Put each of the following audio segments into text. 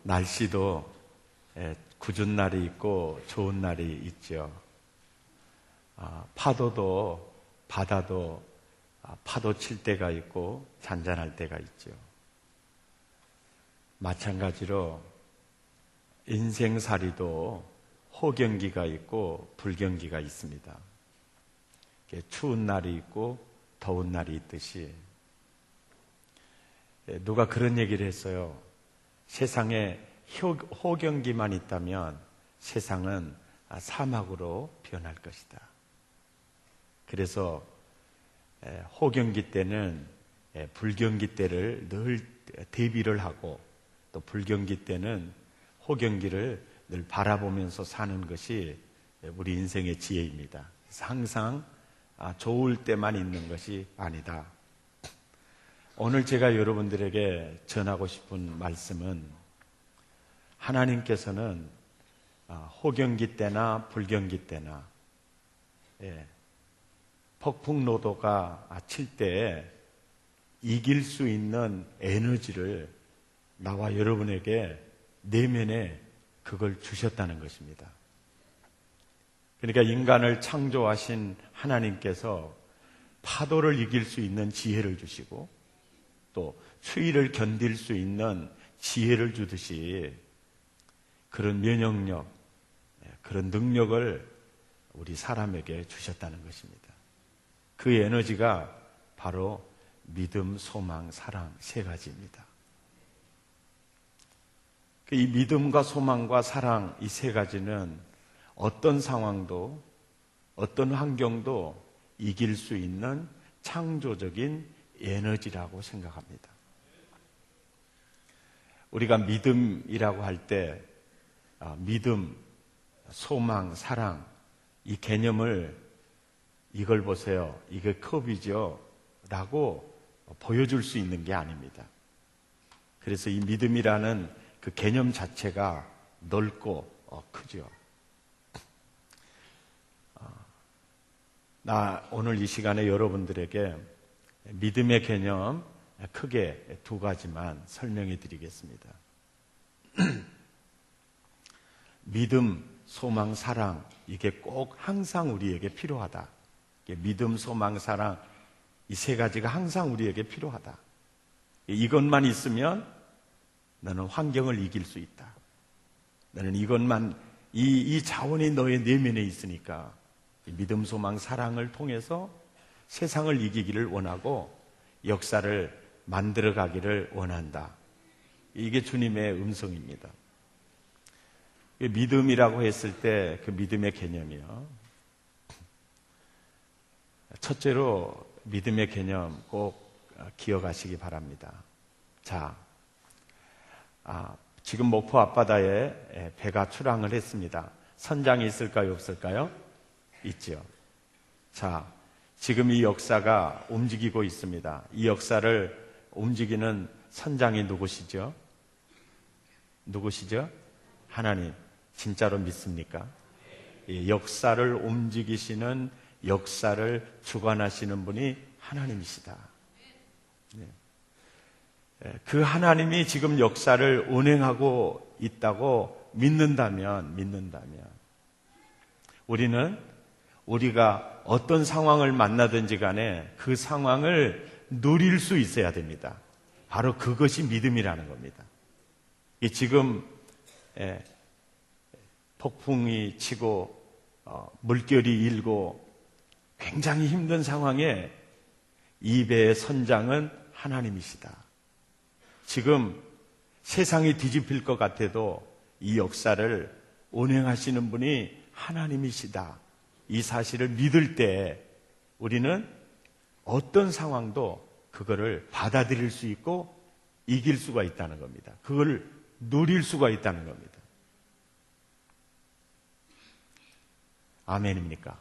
날씨도 궂은 날이 있고 좋은 날이 있죠. 파도도 바다도 파도 칠 때가 있고 잔잔할 때가 있죠. 마찬가지로 인생살이도 호경기가 있고 불경기가 있습니다. 추운 날이 있고 더운 날이 있듯이 누가 그런 얘기를 했어요. 세상에 호경기만 있다면 세상은 사막으로 변할 것이다. 그래서 호경기 때는 불경기 때를 늘 대비를 하고 또 불경기 때는 호경기를 늘 바라보면서 사는 것이 우리 인생의 지혜입니다. 그래서 항상 좋을 때만 있는 것이 아니다. 오늘 제가 여러분들에게 전하고 싶은 말씀은 하나님께서는 호경기 때나 불경기 때나 폭풍노도가 칠 때 이길 수 있는 에너지를 나와 여러분에게 내면에 그걸 주셨다는 것입니다. 그러니까 인간을 창조하신 하나님께서 파도를 이길 수 있는 지혜를 주시고 또 추위를 견딜 수 있는 지혜를 주듯이 그런 면역력, 그런 능력을 우리 사람에게 주셨다는 것입니다. 그 에너지가 바로 믿음, 소망, 사랑 세 가지입니다. 이 믿음과 소망과 사랑 이 세 가지는 어떤 상황도 어떤 환경도 이길 수 있는 창조적인 에너지라고 생각합니다. 우리가 믿음이라고 할 때 믿음, 소망, 사랑 이 개념을 이걸 보세요. 이게 컵이죠. 라고 보여줄 수 있는 게 아닙니다. 그래서 이 믿음이라는 그 개념 자체가 넓고 크죠. 나 오늘 이 시간에 여러분들에게 믿음의 개념 크게 두 가지만 설명해 드리겠습니다. 믿음, 소망, 사랑 이게 꼭 항상 우리에게 필요하다. 믿음, 소망, 사랑 이 세 가지가 항상 우리에게 필요하다. 이것만 있으면 너는 환경을 이길 수 있다. 너는 이것만 이 자원이 너의 내면에 있으니까 믿음, 소망, 사랑을 통해서 세상을 이기기를 원하고 역사를 만들어가기를 원한다. 이게 주님의 음성입니다. 믿음이라고 했을 때 그 믿음의 개념이요. 첫째로 믿음의 개념 꼭 기억하시기 바랍니다. 자, 지금 목포 앞바다에 배가 출항을 했습니다. 선장이 있을까요? 없을까요? 있죠. 자, 지금 이 역사가 움직이고 있습니다. 이 역사를 움직이는 선장이 누구시죠? 누구시죠? 하나님. 진짜로 믿습니까? 이 역사를 움직이시는 역사를 주관하시는 분이 하나님이시다. 그 하나님이 지금 역사를 운행하고 있다고 믿는다면 우리는 우리가 어떤 상황을 만나든지 간에 그 상황을 누릴 수 있어야 됩니다. 바로 그것이 믿음이라는 겁니다. 지금 폭풍이 치고 물결이 일고 굉장히 힘든 상황에 이 배의 선장은 하나님이시다. 지금 세상이 뒤집힐 것 같아도 이 역사를 운행하시는 분이 하나님이시다. 이 사실을 믿을 때 우리는 어떤 상황도 그거를 받아들일 수 있고 이길 수가 있다는 겁니다. 그걸 누릴 수가 있다는 겁니다. 아멘입니까?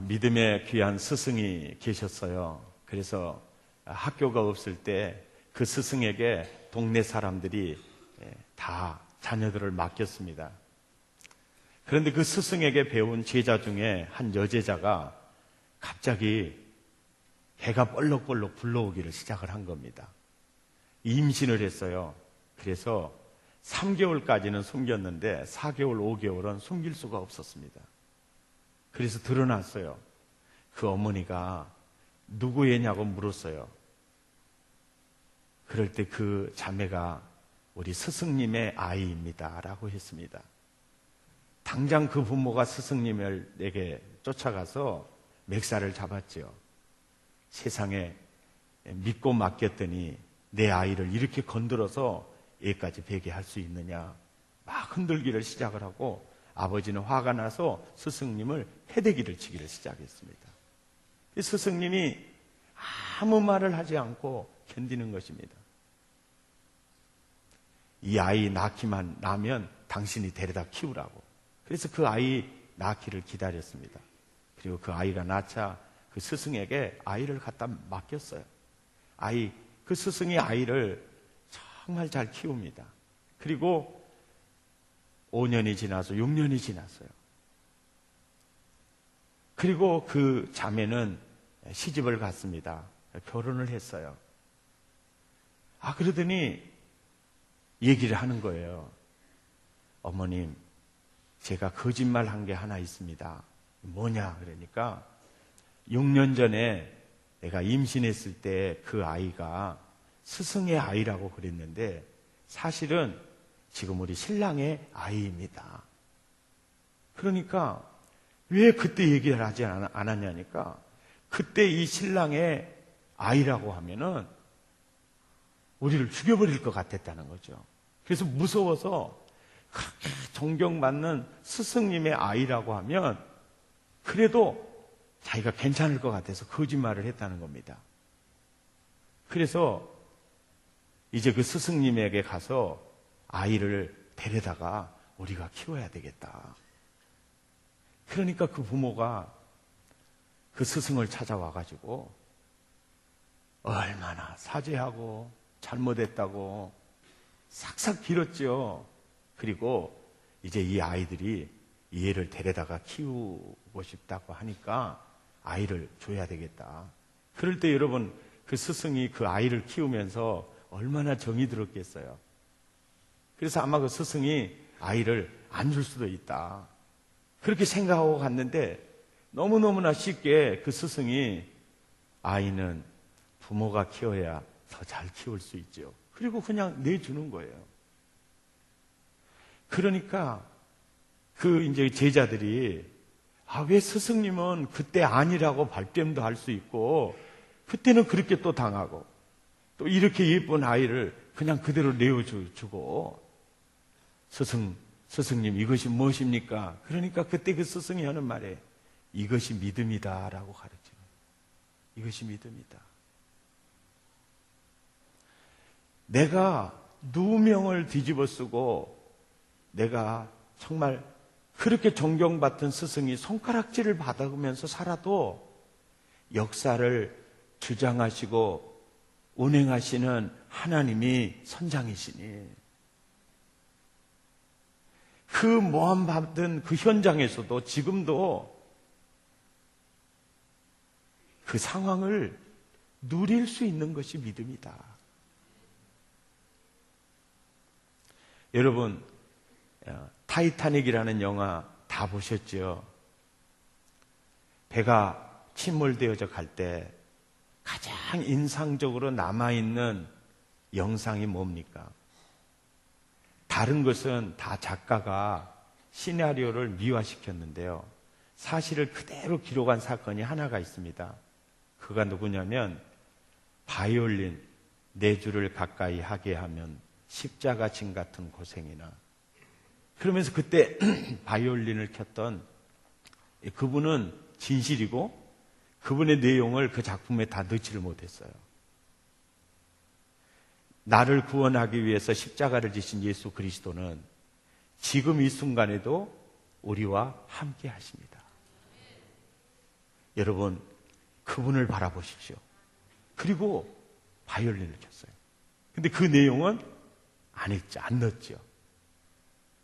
믿음의 귀한 스승이 계셨어요. 그래서 학교가 없을 때 그 스승에게 동네 사람들이 다 자녀들을 맡겼습니다. 그런데 그 스승에게 배운 제자 중에 한 여제자가 갑자기 배가 벌럭벌럭 불러오기를 시작을 한 겁니다. 임신을 했어요. 그래서 3개월까지는 숨겼는데 4개월, 5개월은 숨길 수가 없었습니다. 그래서 드러났어요. 그 어머니가 누구애냐고 물었어요. 그럴 때 그 자매가 우리 스승님의 아이입니다 라고 했습니다. 당장 그 부모가 스승님에게 쫓아가서 멱살을 잡았죠. 세상에 믿고 맡겼더니 내 아이를 이렇게 건드려서 애까지 베게 할 수 있느냐. 막 흔들기를 시작을 하고 아버지는 화가 나서 스승님을 패대기를 치기를 시작했습니다. 스승님이 아무 말을 하지 않고 견디는 것입니다. 이 아이 낳기만 나면 당신이 데려다 키우라고. 그래서 그 아이 낳기를 기다렸습니다. 그리고 그 아이가 낳자 그 스승에게 아이를 갖다 맡겼어요. 그 스승이 아이를 정말 잘 키웁니다. 그리고 5년이 지나서 6년이 지났어요. 그리고 그 자매는 시집을 갔습니다. 결혼을 했어요. 그러더니 얘기를 하는 거예요. 어머님, 제가 거짓말 한 게 하나 있습니다. 뭐냐? 그러니까 6년 전에 내가 임신했을 때 그 아이가 스승의 아이라고 그랬는데 사실은 지금 우리 신랑의 아이입니다. 그러니까 왜 그때 얘기를 하지 않았냐니까 그때 이 신랑의 아이라고 하면은 우리를 죽여버릴 것 같았다는 거죠. 그래서 무서워서 그렇게 존경받는 스승님의 아이라고 하면 그래도 자기가 괜찮을 것 같아서 거짓말을 했다는 겁니다. 그래서 이제 그 스승님에게 가서 아이를 데려다가 우리가 키워야 되겠다. 그러니까 그 부모가 그 스승을 찾아와가지고 얼마나 사죄하고 잘못했다고 싹싹 빌었죠. 그리고 이제 이 아이들이 이 애를 데려다가 키우고 싶다고 하니까 아이를 줘야 되겠다. 그럴 때 여러분 그 스승이 그 아이를 키우면서 얼마나 정이 들었겠어요. 그래서 아마 그 스승이 아이를 안 줄 수도 있다. 그렇게 생각하고 갔는데 너무너무나 쉽게 그 스승이 아이는 부모가 키워야 더 잘 키울 수 있죠. 그리고 그냥 내주는 거예요. 그러니까 그 이제 제자들이 왜 스승님은 그때 아니라고 발뺌도 할 수 있고 그때는 그렇게 또 당하고 또 이렇게 예쁜 아이를 그냥 그대로 내어주고 스승님 이것이 무엇입니까? 그러니까 그때 그 스승이 하는 말에 이것이 믿음이다 라고 가르쳐요. 이것이 믿음이다. 내가 누명을 뒤집어 쓰고 내가 정말 그렇게 존경받던 스승이 손가락질을 받아오면서 살아도 역사를 주장하시고 운행하시는 하나님이 선장이시니 그 모함받은 그 현장에서도 지금도 그 상황을 누릴 수 있는 것이 믿음이다. 여러분 타이타닉이라는 영화 다 보셨죠? 배가 침몰되어져 갈 때 가장 인상적으로 남아있는 영상이 뭡니까? 다른 것은 다 작가가 시나리오를 미화시켰는데요. 사실을 그대로 기록한 사건이 하나가 있습니다. 그가 누구냐면 바이올린 네 줄을 가까이 하게 하면 십자가 진 같은 고생이나 그러면서 그때 바이올린을 켰던 그분은 진실이고 그분의 내용을 그 작품에 다 넣지를 못했어요. 나를 구원하기 위해서 십자가를 지신 예수 그리스도는 지금 이 순간에도 우리와 함께 하십니다. 여러분 그분을 바라보십시오. 그리고 바이올린을 켰어요. 근데 그 내용은 안 넣었죠.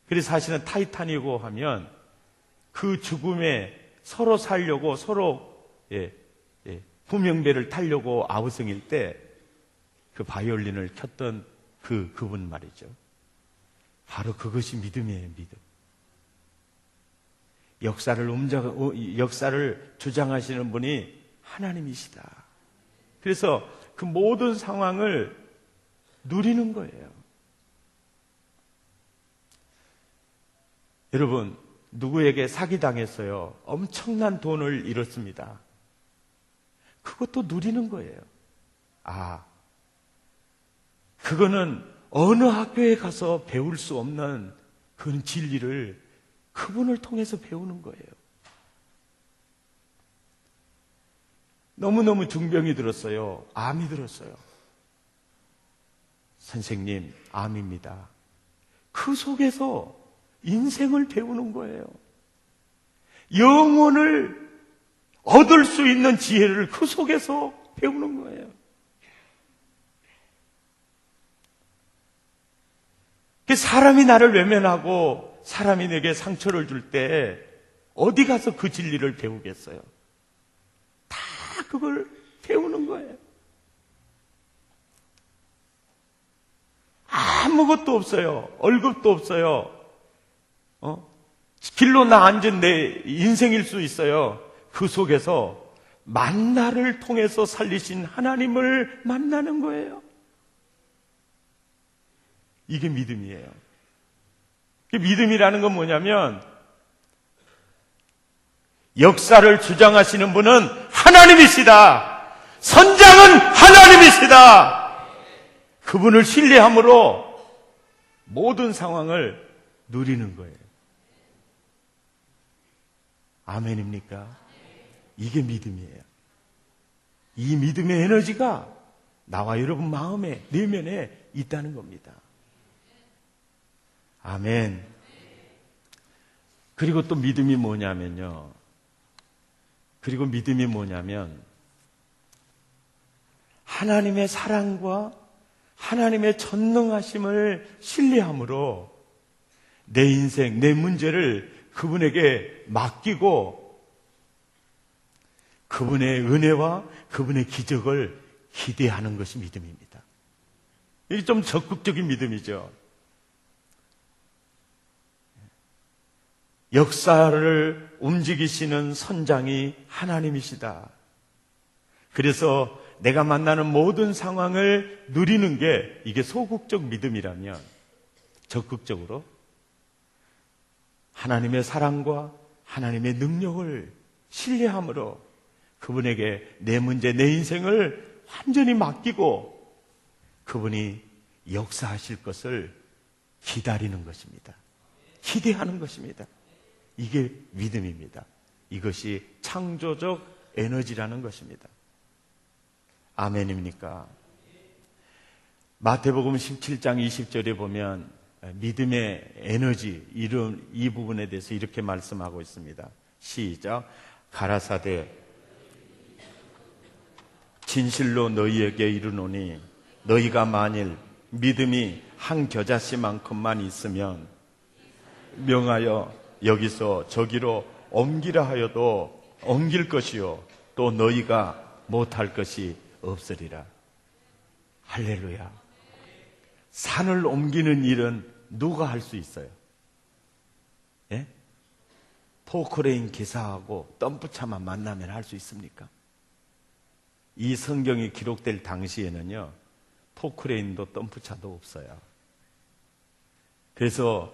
그래서 사실은 타이타닉이고 하면 그 죽음에 서로 살려고 서로 구명배를 타려고 아우성일 때 그 바이올린을 켰던 그분 말이죠. 바로 그것이 믿음이에요, 믿음. 역사를 주장하시는 분이 하나님이시다. 그래서 그 모든 상황을 누리는 거예요. 여러분, 누구에게 사기당했어요. 엄청난 돈을 잃었습니다. 그것도 누리는 거예요. 그거는 어느 학교에 가서 배울 수 없는 그런 진리를 그분을 통해서 배우는 거예요. 너무너무 중병이 들었어요. 암이 들었어요. 선생님, 암입니다. 그 속에서 인생을 배우는 거예요. 영혼을 얻을 수 있는 지혜를 그 속에서 배우는 거예요. 사람이 나를 외면하고 사람이 내게 상처를 줄 때 어디 가서 그 진리를 배우겠어요? 다 그걸 배우는 거예요. 아무것도 없어요. 월급도 없어요. 길로 나 앉은 내 인생일 수 있어요. 그 속에서 만나를 통해서 살리신 하나님을 만나는 거예요. 이게 믿음이에요. 믿음이라는 건 뭐냐면 역사를 주장하시는 분은 하나님이시다. 선장은 하나님이시다. 그분을 신뢰함으로 모든 상황을 누리는 거예요. 아멘입니까? 이게 믿음이에요. 이 믿음의 에너지가 나와 여러분 마음에, 내면에 있다는 겁니다. 아멘. 그리고 또 믿음이 뭐냐면요. 하나님의 사랑과 하나님의 전능하심을 신뢰함으로 내 인생, 내 문제를 그분에게 맡기고 그분의 은혜와 그분의 기적을 기대하는 것이 믿음입니다. 이게 좀 적극적인 믿음이죠. 역사를 움직이시는 선장이 하나님이시다. 그래서 내가 만나는 모든 상황을 누리는 게 이게 소극적 믿음이라면 적극적으로 하나님의 사랑과 하나님의 능력을 신뢰함으로 그분에게 내 문제, 내 인생을 완전히 맡기고 그분이 역사하실 것을 기다리는 것입니다. 기대하는 것입니다. 이게 믿음입니다. 이것이 창조적 에너지라는 것입니다. 아멘입니까? 마태복음 17장 20절에 보면 믿음의 에너지, 이 부분에 대해서 이렇게 말씀하고 있습니다. 시작. 가라사대 진실로 너희에게 이르노니 너희가 만일 믿음이 한 겨자씨만큼만 있으면 명하여 여기서 저기로 옮기라 하여도 옮길 것이요 또 너희가 못할 것이 없으리라. 할렐루야. 산을 옮기는 일은 누가 할 수 있어요? 예? 포크레인 기사하고 덤프차만 만나면 할 수 있습니까? 이 성경이 기록될 당시에는요, 포크레인도 덤프차도 없어요. 그래서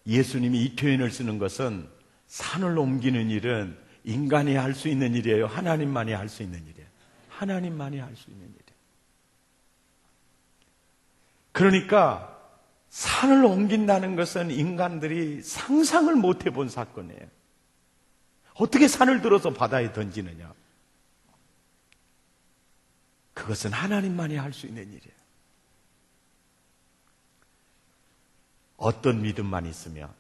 예수님이 이 표현을 쓰는 것은 산을 옮기는 일은 인간이 할 수 있는 일이에요? 하나님만이 할 수 있는 일이에요? 하나님만이 할 수 있는 일이에요. 그러니까 산을 옮긴다는 것은 인간들이 상상을 못 해본 사건이에요. 어떻게 산을 들어서 바다에 던지느냐? 그것은 하나님만이 할 수 있는 일이에요. 어떤 믿음만 있으면,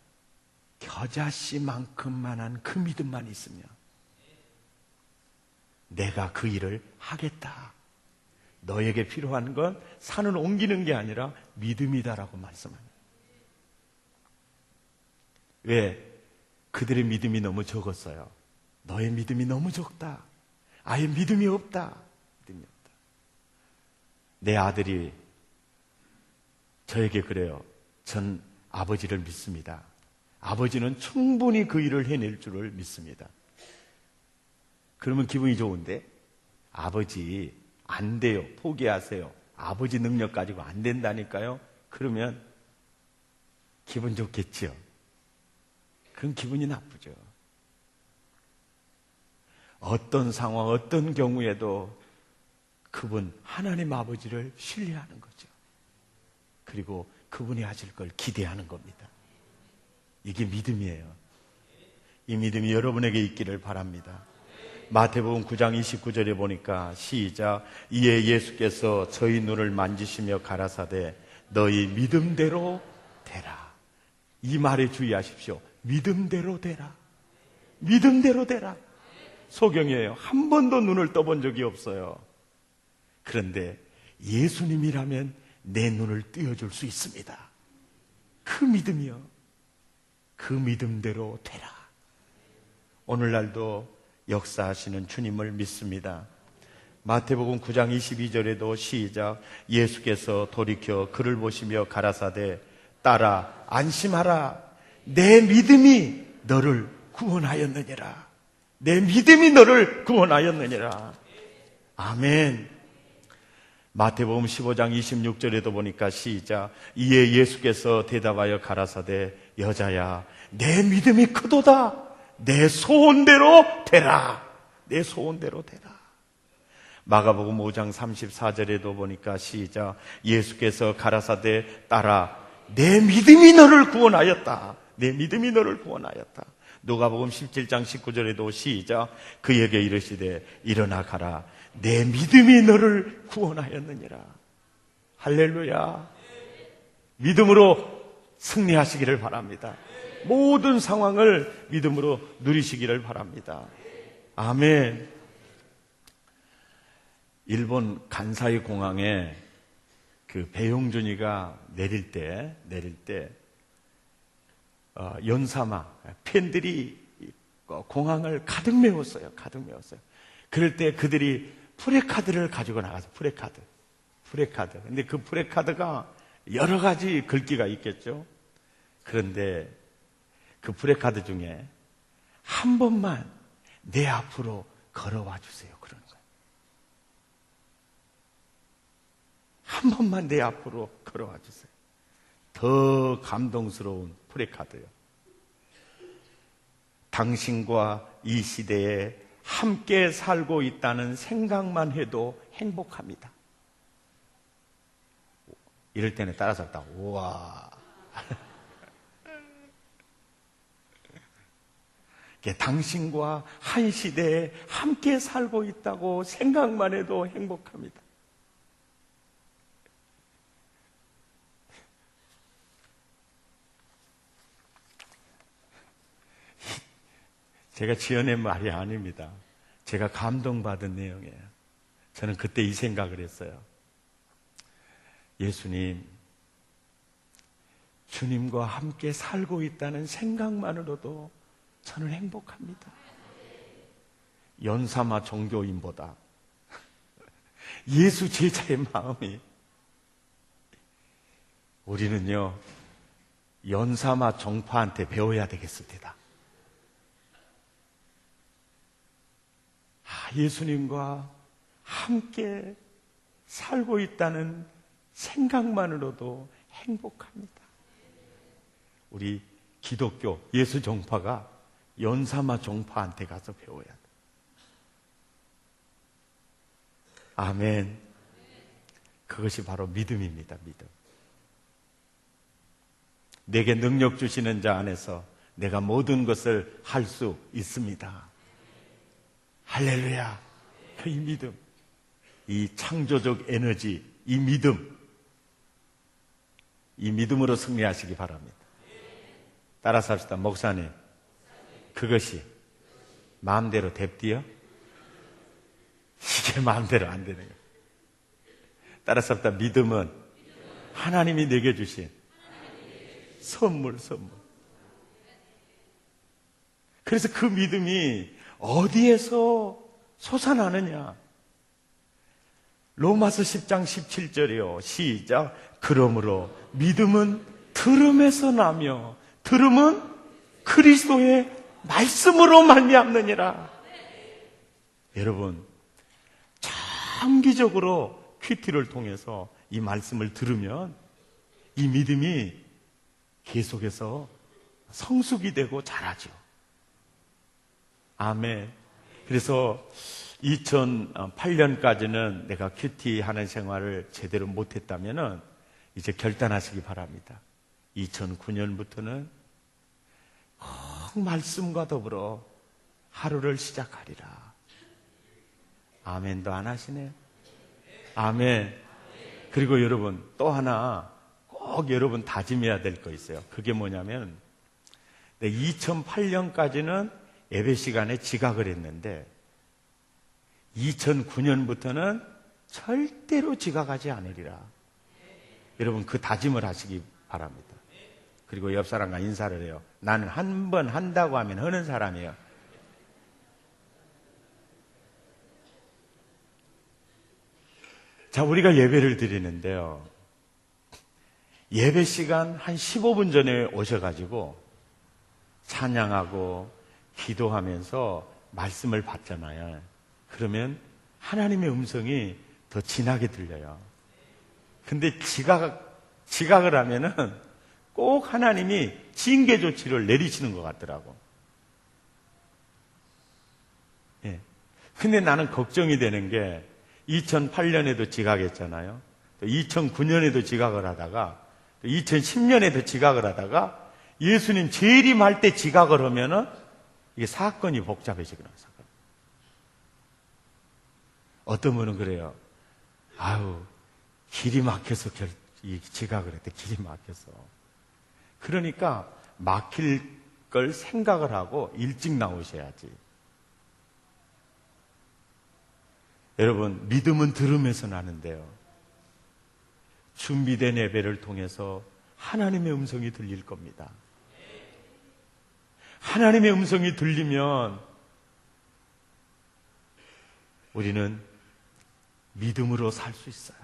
겨자씨만큼만한 그 믿음만 있으면 내가 그 일을 하겠다. 너에게 필요한 건 산을 옮기는 게 아니라 믿음이다라고 말씀합니다. 왜? 그들의 믿음이 너무 적었어요. 너의 믿음이 너무 적다. 아예 믿음이 없다. 믿음이 없다. 내 아들이 저에게 그래요. 전 아버지를 믿습니다. 아버지는 충분히 그 일을 해낼 줄을 믿습니다. 그러면 기분이 좋은데, 아버지 안 돼요. 포기하세요. 아버지 능력 가지고 안 된다니까요. 그러면 기분 좋겠죠. 그럼 기분이 나쁘죠. 어떤 상황, 어떤 경우에도 그분 하나님 아버지를 신뢰하는 거죠. 그리고 그분이 하실 걸 기대하는 겁니다. 이게 믿음이에요. 이 믿음이 여러분에게 있기를 바랍니다. 마태복음 9장 29절에 보니까 시작, 이에 예수께서 저희 눈을 만지시며 가라사대 너희 믿음대로 되라. 이 말에 주의하십시오. 믿음대로 되라. 믿음대로 되라. 소경이에요. 한 번도 눈을 떠본 적이 없어요. 그런데 예수님이라면 내 눈을 띄워줄 수 있습니다. 그 믿음이요. 그 믿음대로 되라. 오늘날도 역사하시는 주님을 믿습니다. 마태복음 9장 22절에도 시작, 예수께서 돌이켜 그를 보시며 가라사대 따라 안심하라. 내 믿음이 너를 구원하였느니라. 내 믿음이 너를 구원하였느니라. 아멘. 마태복음 15장 26절에도 보니까 시작, 이에 예수께서 대답하여 가라사대 여자야 내 믿음이 크도다. 내 소원대로 되라. 내 소원대로 되라. 마가복음 5장 34절에도 보니까 시작, 예수께서 가라사대 따라 내 믿음이 너를 구원하였다. 내 믿음이 너를 구원하였다. 누가복음 17장 19절에도 시작, 그에게 이르시되 일어나 가라. 내 믿음이 너를 구원하였느니라. 할렐루야. 믿음으로 승리하시기를 바랍니다. 모든 상황을 믿음으로 누리시기를 바랍니다. 아멘. 일본 간사이 공항에 그 배용준이가 내릴 때 연사마 팬들이 공항을 가득 메웠어요. 그럴 때 그들이 프레카드를 가지고 나가서 프레카드. 근데 그 프레카드가 여러 가지 글귀가 있겠죠. 그런데 그 프레카드 중에 한 번만 내 앞으로 걸어와 주세요. 그러는 거예요. 한 번만 내 앞으로 걸어와 주세요. 더 감동스러운 프레카드요. 당신과 이 시대에 함께 살고 있다는 생각만 해도 행복합니다. 이럴 때는 따라서 딱 우와. 당신과 한 시대에 함께 살고 있다고 생각만 해도 행복합니다. 제가 지어낸 말이 아닙니다. 제가 감동받은 내용이에요. 저는 그때 이 생각을 했어요. 예수님, 주님과 함께 살고 있다는 생각만으로도 저는 행복합니다. 연사마 종교인보다 예수 제자의 마음이, 우리는요 연사마 종파한테 배워야 되겠습니다. 예수님과 함께 살고 있다는 생각만으로도 행복합니다. 우리 기독교 예수 종파가 연사마 종파한테 가서 배워야 돼. 아멘. 그것이 바로 믿음입니다. 믿음. 내게 능력 주시는 자 안에서 내가 모든 것을 할 수 있습니다. 할렐루야. 이 믿음, 이 창조적 에너지, 이 믿음으로 승리하시기 바랍니다. 따라서 합시다. 목사님, 그것이 마음대로 됩디요? 이게 마음대로 안 되는 거예요. 따라서 합시다. 믿음은 하나님이 내게 주신 선물. 그래서 그 믿음이 어디에서 솟아나느냐? 로마서 10장 17절이요. 시작. 그러므로 믿음은 들음에서 나며 들음은 그리스도의 말씀으로 말미암느니라. 여러분, 장기적으로 큐티를 통해서 이 말씀을 들으면 이 믿음이 계속해서 성숙이 되고 자라죠. 아멘. 그래서 2008년까지는 내가 큐티 하는 생활을 제대로 못했다면 이제 결단하시기 바랍니다. 2009년부터는 꼭 말씀과 더불어 하루를 시작하리라. 아멘도 안 하시네. 아멘. 그리고 여러분, 또 하나 꼭 여러분 다짐해야 될 거 있어요. 그게 뭐냐면 2008년까지는 예배 시간에 지각을 했는데 2009년부터는 절대로 지각하지 않으리라. 여러분, 그 다짐을 하시기 바랍니다. 그리고 옆 사람과 인사를 해요. 나는 한 번 한다고 하면 하는 사람이에요. 자, 우리가 예배를 드리는데요. 예배 시간 한 15분 전에 오셔가지고 찬양하고 기도하면서 말씀을 받잖아요. 그러면 하나님의 음성이 더 진하게 들려요. 근데 지각을 하면은 꼭 하나님이 징계 조치를 내리시는 것 같더라고. 예. 근데 나는 걱정이 되는 게 2008년에도 지각했잖아요. 또 2009년에도 지각을 하다가 또 2010년에도 지각을 하다가 예수님 재림할 때 지각을 하면은 이게 사건이 복잡해지거든요. 어떤 분은 그래요. 아유, 길이 막혀서 지각을 했대. 길이 막혀서. 그러니까 막힐 걸 생각을 하고 일찍 나오셔야지. 여러분, 믿음은 들음에서 나는데요. 준비된 예배를 통해서 하나님의 음성이 들릴 겁니다. 하나님의 음성이 들리면 우리는 믿음으로 살 수 있어요.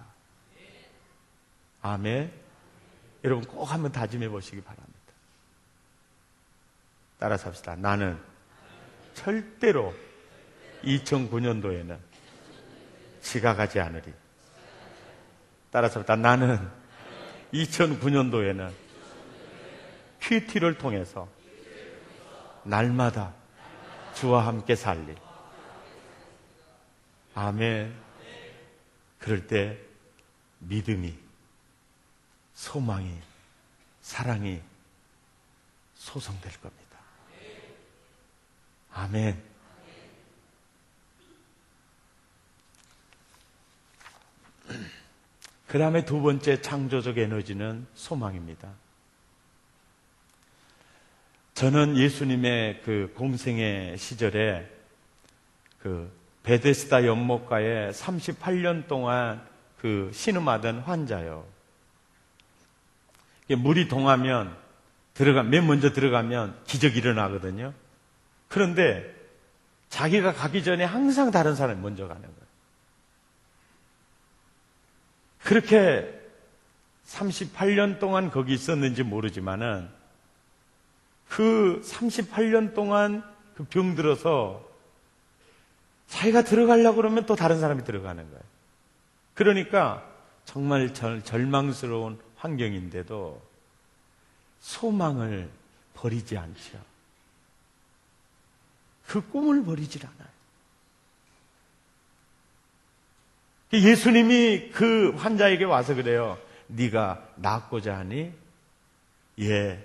아멘. 여러분 꼭 한번 다짐해 보시기 바랍니다. 따라서 합시다. 나는 절대로 2009년도에는 지각하지 않으리. 따라서 합시다. 나는 2009년도에는 큐티를 통해서 날마다 주와 함께 살리. 아멘. 그럴 때 믿음이, 소망이, 사랑이 소성될 겁니다. 아멘. 그 다음에 두 번째 창조적 에너지는 소망입니다. 저는 예수님의 그 공생의 시절에 그 베데스다 연못가에 38년 동안 그 신음하던 환자요. 물이 동하면 맨 먼저 들어가면 기적이 일어나거든요. 그런데 자기가 가기 전에 항상 다른 사람이 먼저 가는 거예요. 그렇게 38년 동안 거기 있었는지 모르지만은 그 38년 동안 그 병들어서 자기가 들어가려고 그러면 또 다른 사람이 들어가는 거예요. 그러니까 정말 절망스러운 환경인데도 소망을 버리지 않죠. 그 꿈을 버리질 않아요. 예수님이 그 환자에게 와서 그래요. 네가 낫고자 하니? 예,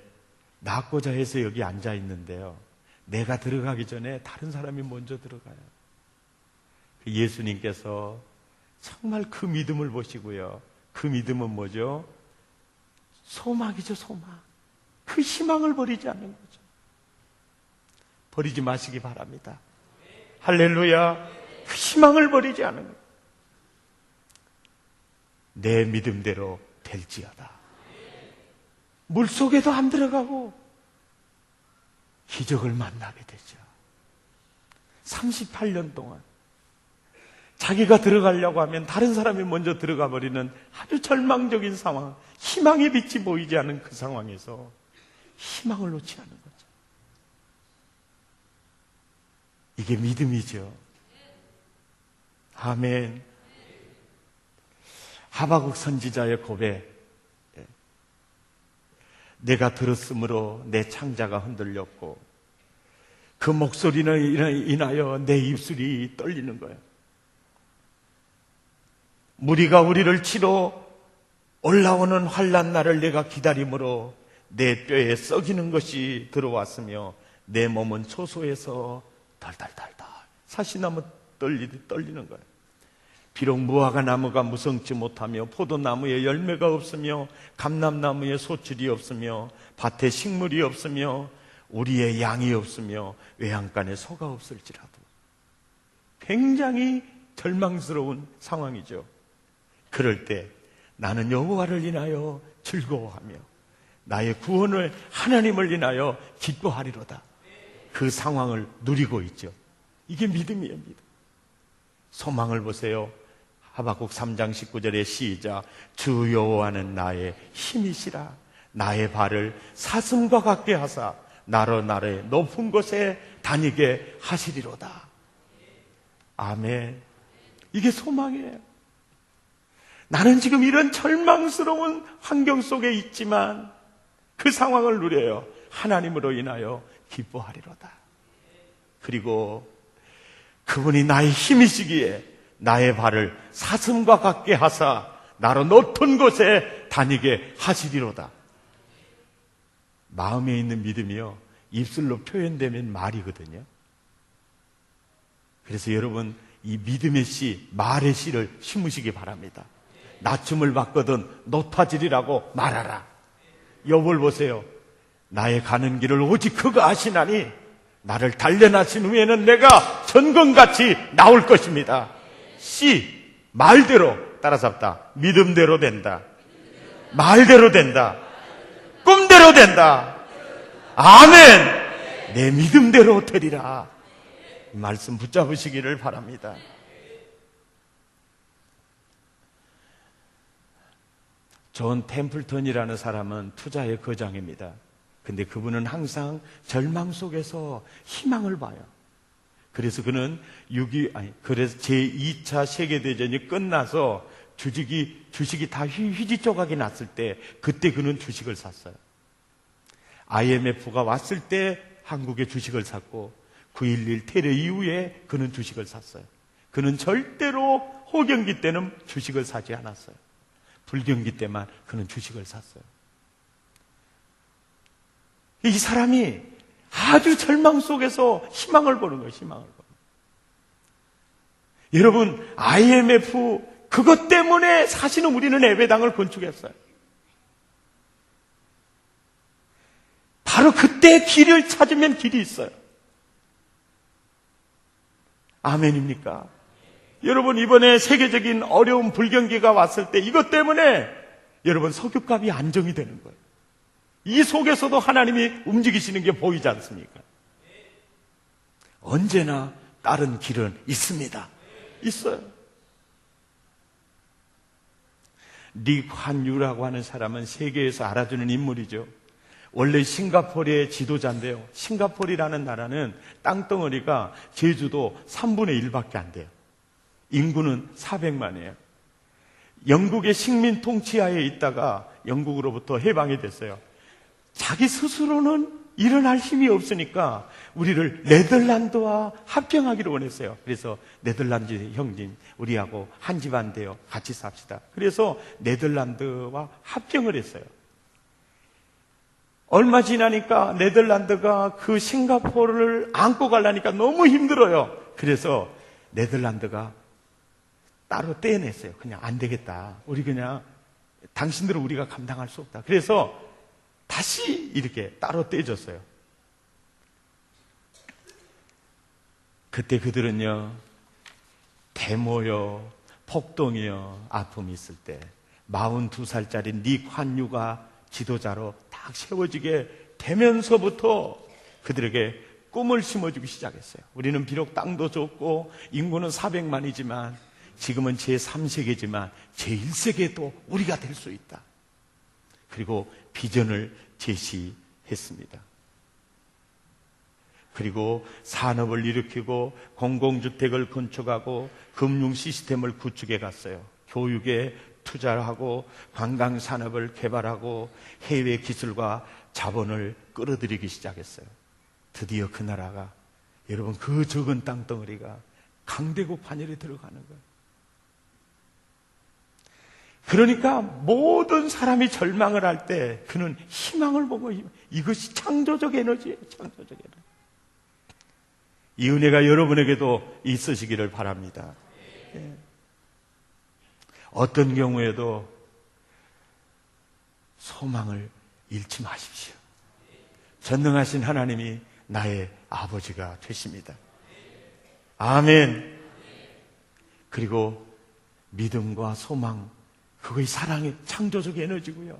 낫고자 해서 여기 앉아 있는데요. 내가 들어가기 전에 다른 사람이 먼저 들어가요. 예수님께서 정말 그 믿음을 보시고요. 그 믿음은 뭐죠? 소망이죠, 소망. 그 희망을 버리지 않는 거죠. 버리지 마시기 바랍니다. 할렐루야. 그 희망을 버리지 않는 거예요. 내 믿음대로 될지어다. 물속에도 안 들어가고 기적을 만나게 되죠. 38년 동안 자기가 들어가려고 하면 다른 사람이 먼저 들어가 버리는 아주 절망적인 상황, 희망의 빛이 보이지 않는 그 상황에서 희망을 놓지 않는 거죠. 이게 믿음이죠. 아멘. 하박국 선지자의 고백. 내가 들었으므로 내 창자가 흔들렸고 그 목소리는 인하여 내 입술이 떨리는 거예요. 무리가 우리를 치러 올라오는 환난 날을 내가 기다림으로 내 뼈에 썩이는 것이 들어왔으며 내 몸은 초소해서 덜덜덜덜 사시나무 떨리는 거예요. 비록 무화과 나무가 무성치 못하며 포도나무에 열매가 없으며 감람나무에 소출이 없으며 밭에 식물이 없으며 우리의 양이 없으며 외양간에 소가 없을지라도 굉장히 절망스러운 상황이죠. 그럴 때 나는 여호와를 인하여 즐거워하며 나의 구원을 하나님을 인하여 기뻐하리로다. 그 상황을 누리고 있죠. 이게 믿음이에요. 믿음. 소망을 보세요. 하박국 3장 19절의 시작. 주 여호와는 나의 힘이시라. 나의 발을 사슴과 같게 하사 나로 나를 높은 곳에 다니게 하시리로다. 아멘. 이게 소망이에요. 나는 지금 이런 절망스러운 환경 속에 있지만 그 상황을 누려요. 하나님으로 인하여 기뻐하리로다. 그리고 그분이 나의 힘이시기에 나의 발을 사슴과 같게 하사 나로 높은 곳에 다니게 하시리로다. 마음에 있는 믿음이요, 입술로 표현되면 말이거든요. 그래서 여러분, 이 믿음의 씨, 말의 씨를 심으시기 바랍니다. 낮춤을 받거든 높아지리라고 말하라. 욥을 보세요. 나의 가는 길을 오직 그가 아시나니 나를 단련하신 후에는 내가 전검같이 나올 것입니다. 씨, 말대로 따라잡다. 믿음대로 된다. 말대로 된다. 꿈대로 된다. 아멘. 내 믿음대로 되리라. 이 말씀 붙잡으시기를 바랍니다. 존 템플턴이라는 사람은 투자의 거장입니다. 근데 그분은 항상 절망 속에서 희망을 봐요. 그래서 그는 그래서 제2차 세계대전이 끝나서 주식이 다 휘지조각이 났을 때 그때 그는 주식을 샀어요. IMF가 왔을 때 한국에 주식을 샀고 9.11 테러 이후에 그는 주식을 샀어요. 그는 절대로 호경기 때는 주식을 사지 않았어요. 불경기 때만 그는 주식을 샀어요. 이 사람이 아주 절망 속에서 희망을 보는 거예요. 희망을 보는 거예요. 여러분, IMF 그것 때문에 사실은 우리는 예배당을 건축했어요. 바로 그때 길을 찾으면 길이 있어요. 아멘입니까? 여러분, 이번에 세계적인 어려운 불경기가 왔을 때 이것 때문에 여러분 석유값이 안정이 되는 거예요. 이 속에서도 하나님이 움직이시는 게 보이지 않습니까? 언제나 다른 길은 있습니다. 있어요. 리 환유라고 하는 사람은 세계에서 알아주는 인물이죠. 원래 싱가포르의 지도자인데요. 싱가포르라는 나라는 땅덩어리가 제주도 3분의 1밖에 안 돼요. 인구는 400만이에요. 영국의 식민 통치하에 있다가 영국으로부터 해방이 됐어요. 자기 스스로는 일어날 힘이 없으니까 우리를 네덜란드와 합병하기로 원했어요. 그래서 네덜란드 형님, 우리하고 한 집안 되어 같이 삽시다. 그래서 네덜란드와 합병을 했어요. 얼마 지나니까 네덜란드가 그 싱가포르를 안고 가려니까 너무 힘들어요. 그래서 네덜란드가 따로 떼어냈어요. 그냥 안 되겠다. 우리 그냥 당신들은 우리가 감당할 수 없다. 그래서 다시 이렇게 따로 떼줬어요. 그때 그들은요, 데모요, 폭동이요, 아픔이 있을 때 42살짜리 닉 환유가 지도자로 딱 세워지게 되면서부터 그들에게 꿈을 심어주기 시작했어요. 우리는 비록 땅도 좁고 인구는 400만이지만 지금은 제3세계지만 제1세계도 우리가 될 수 있다. 그리고 비전을 제시했습니다. 그리고 산업을 일으키고 공공주택을 건축하고 금융 시스템을 구축해 갔어요. 교육에 투자를 하고 관광산업을 개발하고 해외 기술과 자본을 끌어들이기 시작했어요. 드디어 그 나라가, 여러분, 그 적은 땅덩어리가 강대국 반열에 들어가는 거예요. 그러니까 모든 사람이 절망을 할 때 그는 희망을 보고, 이것이 창조적 에너지예요. 창조적 에너지. 이 은혜가 여러분에게도 있으시기를 바랍니다. 예. 어떤 경우에도 소망을 잃지 마십시오. 전능하신 하나님이 나의 아버지가 되십니다. 아멘. 그리고 믿음과 소망, 그것이 사랑의 창조적 에너지고요.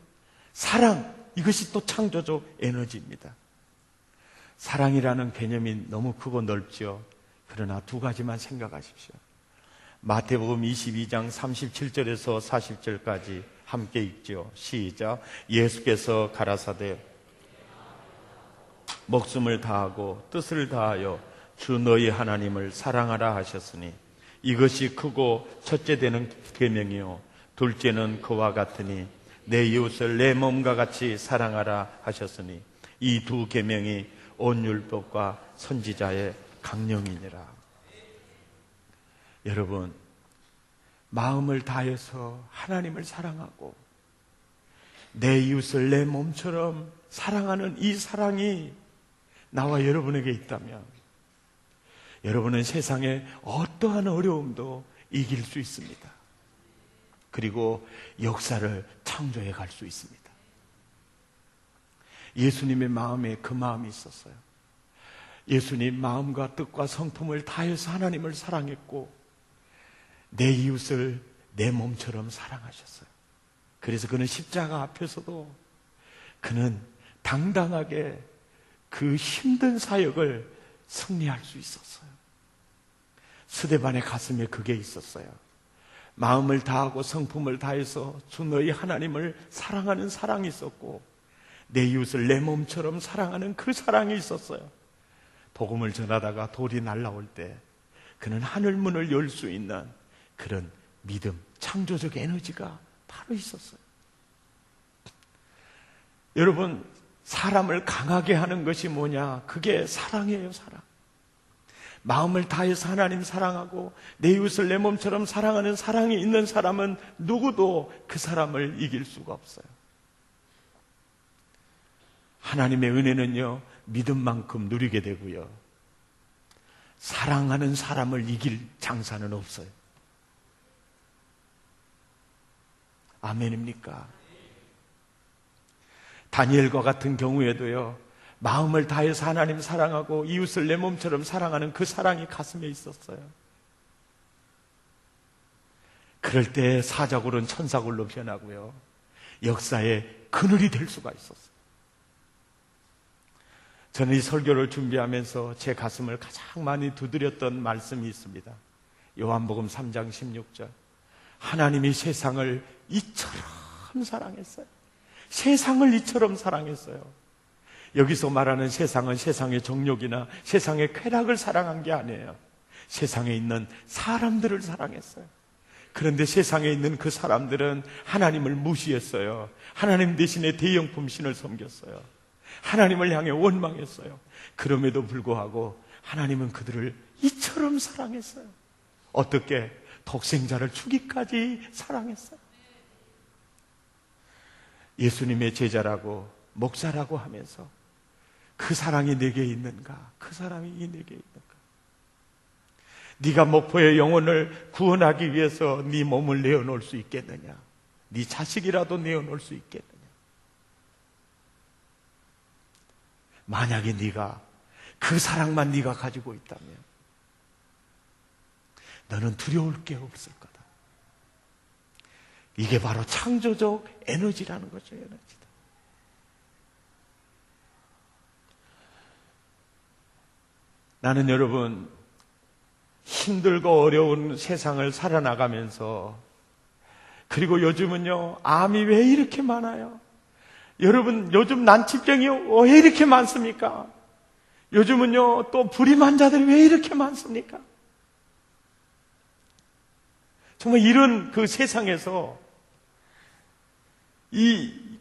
사랑, 이것이 또 창조적 에너지입니다. 사랑이라는 개념이 너무 크고 넓죠. 그러나 두 가지만 생각하십시오. 마태복음 22장 37절에서 40절까지 함께 읽죠. 시작. 예수께서 가라사대 목숨을 다하고 뜻을 다하여 주 너희 하나님을 사랑하라 하셨으니 이것이 크고 첫째 되는 계명이요 둘째는 그와 같으니 내 이웃을 내 몸과 같이 사랑하라 하셨으니 이 두 계명이 온 율법과 선지자의 강령이니라. 여러분, 마음을 다해서 하나님을 사랑하고 내 이웃을 내 몸처럼 사랑하는 이 사랑이 나와 여러분에게 있다면 여러분은 세상의 어떠한 어려움도 이길 수 있습니다. 그리고 역사를 창조해 갈 수 있습니다. 예수님의 마음에 그 마음이 있었어요. 예수님 마음과 뜻과 성품을 다해서 하나님을 사랑했고 내 이웃을 내 몸처럼 사랑하셨어요. 그래서 그는 십자가 앞에서도 그는 당당하게 그 힘든 사역을 승리할 수 있었어요. 스데반의 가슴에 그게 있었어요. 마음을 다하고 성품을 다해서 주 너희 하나님을 사랑하는 사랑이 있었고 내 이웃을 내 몸처럼 사랑하는 그 사랑이 있었어요. 복음을 전하다가 돌이 날아올 때 그는 하늘문을 열 수 있는 그런 믿음, 창조적 에너지가 바로 있었어요. 여러분, 사람을 강하게 하는 것이 뭐냐? 그게 사랑이에요, 사랑. 마음을 다해서 하나님 사랑하고 내 이웃을 내 몸처럼 사랑하는 사랑이 있는 사람은 누구도 그 사람을 이길 수가 없어요. 하나님의 은혜는요, 믿음만큼 누리게 되고요. 사랑하는 사람을 이길 장사는 없어요. 아멘입니까? 다니엘과 같은 경우에도요, 마음을 다해서 하나님 사랑하고 이웃을 내 몸처럼 사랑하는 그 사랑이 가슴에 있었어요. 그럴 때 사자굴은 천사굴로 변하고요, 역사의 그늘이 될 수가 있었어요. 저는 이 설교를 준비하면서 제 가슴을 가장 많이 두드렸던 말씀이 있습니다. 요한복음 3장 16절. 하나님이 세상을 이처럼 사랑했어요. 세상을 이처럼 사랑했어요. 여기서 말하는 세상은 세상의 정욕이나 세상의 쾌락을 사랑한 게 아니에요. 세상에 있는 사람들을 사랑했어요. 그런데 세상에 있는 그 사람들은 하나님을 무시했어요. 하나님 대신에 대형품 신을 섬겼어요. 하나님을 향해 원망했어요. 그럼에도 불구하고 하나님은 그들을 이처럼 사랑했어요. 어떻게? 독생자를 주기까지 사랑했어요. 예수님의 제자라고 목사라고 하면서 그 사랑이 내게 있는가? 그 사랑이 내게 있는가? 네가 목포의 영혼을 구원하기 위해서 네 몸을 내어놓을 수 있겠느냐? 네 자식이라도 내어놓을 수 있겠느냐? 만약에 네가 그 사랑만 네가 가지고 있다면 너는 두려울 게 없을 거다. 이게 바로 창조적 에너지라는 거죠. 에너지다. 나는 여러분 힘들고 어려운 세상을 살아나가면서, 그리고 요즘은요, 암이 왜 이렇게 많아요? 여러분, 요즘 난치병이 왜 이렇게 많습니까? 요즘은요, 또 불임 환자들이 왜 이렇게 많습니까? 정말 이런 그 세상에서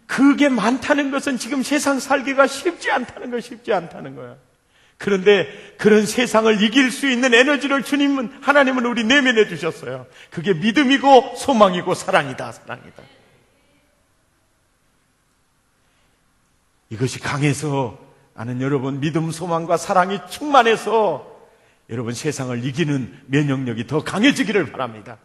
그게 많다는 것은 지금 세상 살기가 쉽지 않다는 거예요. 그런데 그런 세상을 이길 수 있는 에너지를 하나님은 우리 내면에 주셨어요. 그게 믿음이고 소망이고 사랑이다. 이것이 강해서, 아는 여러분, 믿음, 소망과 사랑이 충만해서 여러분 세상을 이기는 면역력이 더 강해지기를 바랍니다.